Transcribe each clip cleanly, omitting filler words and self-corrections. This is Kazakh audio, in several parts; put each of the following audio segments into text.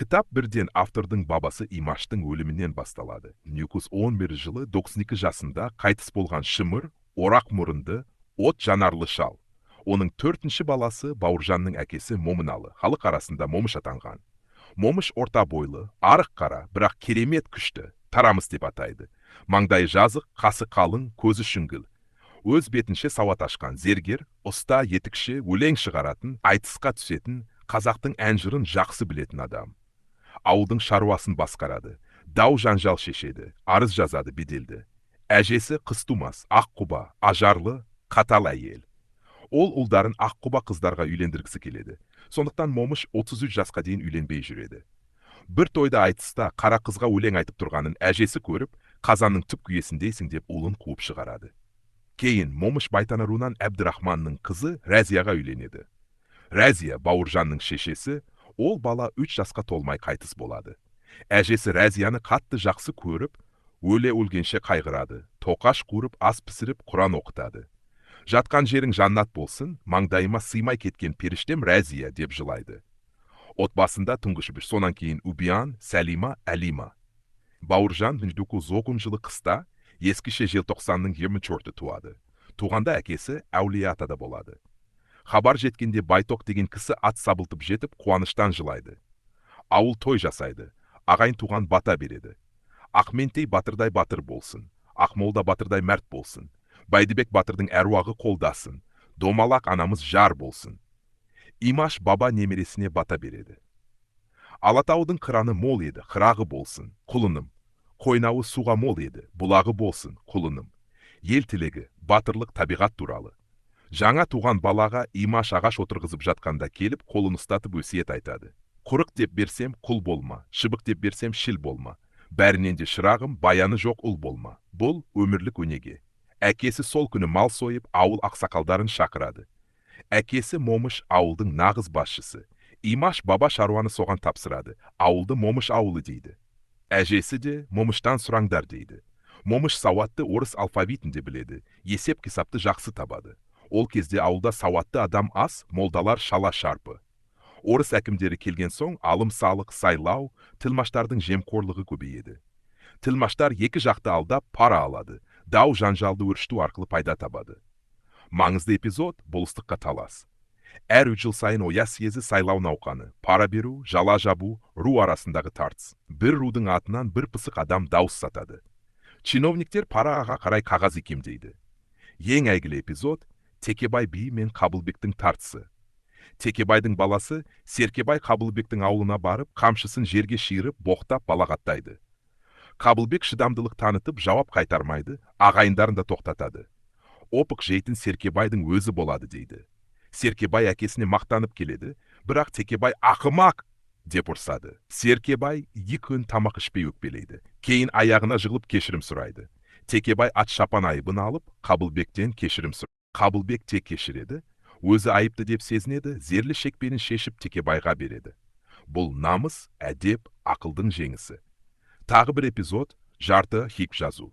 Кітап бірден автордың бабасы Имаштың өлімінен басталады. 1911 жылы 92 жасында қайтыс болған шымыр, орақ мұрынды, от жанарлы шал. Оның төртінші баласы Бауыржанның әкесі Момыналы, халық арасында Момыш атанған. Момыш орта бойлы, арық қара, бірақ керемет күшті, тарамыс деп атайды. Маңдайы жазық, қасы қалың, көзі шүңгіл. Өз бетінше сауат ашқан зергер, ұста, етікші, өлең шығаратын, айтысқа түсетін, қазақтың ән-жырын жақсы білетін адам. Ауылдың шаруасын басқарады, дау жанжал шешеді, арыз жазады беделді. Әжесі қыз тумас, аққұба, ажарлы, қатал әйел. Ол ұлдарын аққұба қыздарға үйлендіргісі келеді. Сондықтан Момыш 33 жасқа дейін үйленбей жүреді. Бір тойда айтыста қара қызға өлең айтып тұрғанын әжесі көріп, қазанның түп күйесіндейсің деп ұлын қуып шығарады. Кейін Момыш Байтана руынан Әбдірахманның қызы Рәзияға үйленеді. Рәзия Бауыржанның шешесі, ол бала 3 жасқа толмай қайтыс болады. Әжесі Рәзияны қатты жақсы көріп, өле өлгенше қайғырады, тоқаш қуырып, ас пісіріп, Құран оқытады. Жатқан жерің жаннат болсын, маңдайыма сыймай кеткен періштем Рәзия деп жылайды. Отбасында тұңғыш бір, сонан кейін Убиян, Сәлима, Әлима. Бауыржан 1910 жылы қыста, ескіше желтоқсанның 24-і туады. Туғанда әкесі Әулие-атада болады. Хабар жеткенде Байтоқ деген кісі ат сабылтып жетіп, қуаныштан жылайды. Ауыл той жасайды, ағайын туған бата береді. Ақментей батырдай батыр болсын, Ақмолда батырдай мәрт болсын, Байдыбек батырдың әруағы қолдасын, Домалақ анамыз жар болсын. Имаш баба немересіне бата береді. Алатаудың қыраны мол еді, қырағы болсын, құлыным. Қойнауы суға мол еді, бұлағы болсын, құлыным. Ел тілегі, батырлық табиғат туралы. Жаңа туған балаға Имаш ағаш отырғызып жатқанда келіп, қолын ұстатып өсиет айтады. Құрық деп берсем, құл болма, шыбық деп берсем, шил болма. Бәрінен де шырағым, баяны жоқ ұл болма. Бұл өмірлік өнеге. Әкесі сол күні мал сойып, ауыл ақсақалдарын шақырады. Әкесі Момыш ауылдың нағыз басшысы. Имаш баба шаруаны соған тапсырады. Ауылды Момыш ауылы дейді. Әжесі де Момыштан сұраңдар дейді. Момыш сауатты орыс алфавитінде біледі, есеп кесапты жақсы табады. Ол кезде ауылда сауатты адам аз, молдалар шала шарпы. Орыс әкімдері келген соң алым салық, сайлау, тілмаштардың жемқорлығы көбейеді. Тілмаштар екі жақты алдап пара алады, дау жанжалды өршіту арқылы пайда табады. Маңызды эпизод болыстыққа талас. Әр 3 жыл сайын Ояз съезі сайлау науқаны, пара беру, жала жабу, ру арасындағы тартыс. Бір рудың атынан бір пысық адам дауыс сатады. Чиновниктер параға қарай қағаз икемдейді. Ең әйгілі эпизод Текебай би мен Қабылбектің тартысы. Текебайдың баласы Серкебай Қабылбектің аулына барып, қамшысын жерге шиырып, боқтап балағаттайды. Қабылбек шыдамдылық танытып, жауап қайтармайды, ағайындарын да тоқтатады. Опық жейтін Серкебайдың өзі болады дейді. Серкебай әкесіне мақтанып келеді, бірақ Текебай ақымақ деп ұрсады. Серкебай 2 күн тамақ ішпей өкпелейді. Кейін аяғына жығылып кешірім сұрайды. Текебай ат шапан айыбын алып, Қабылбектен кешірім сұрайды. Қабылбек тек кешіреді, өзі айыпты деп сезінеді, зерлі шекпенін шешіп Текебайға береді. Бұл намыс, әдеп, ақылдың жеңісі. Тағы бір эпизод жарты хик жазу.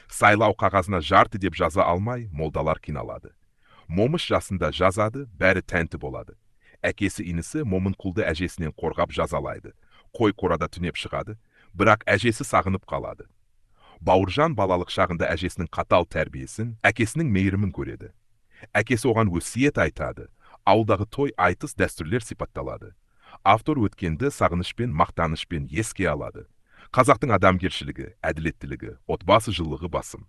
Сайлау қағазына жарты деп жаза алмай, молдалар қиналады. Момыш жасында жазады, бәрі тәнті болады. Әкесі інісі Момынқұлды әжесінен қорғап жазалайды. Қой қорада түнеп шығады, бірақ әжесі сағынып қалады. Бауыржан балалық шағында әжесінің қатал тәрбиесін, әкесінің мейірімін көреді. Әкесі оған өсиет айтады. Ауылдағы той айтыс дәстүрлер сипатталады. Автор өткенді сағынышпен, мақтанышпен еске алады. Қазақтың адамгершілігі, әділеттілігі, отбасы жылылығы басым.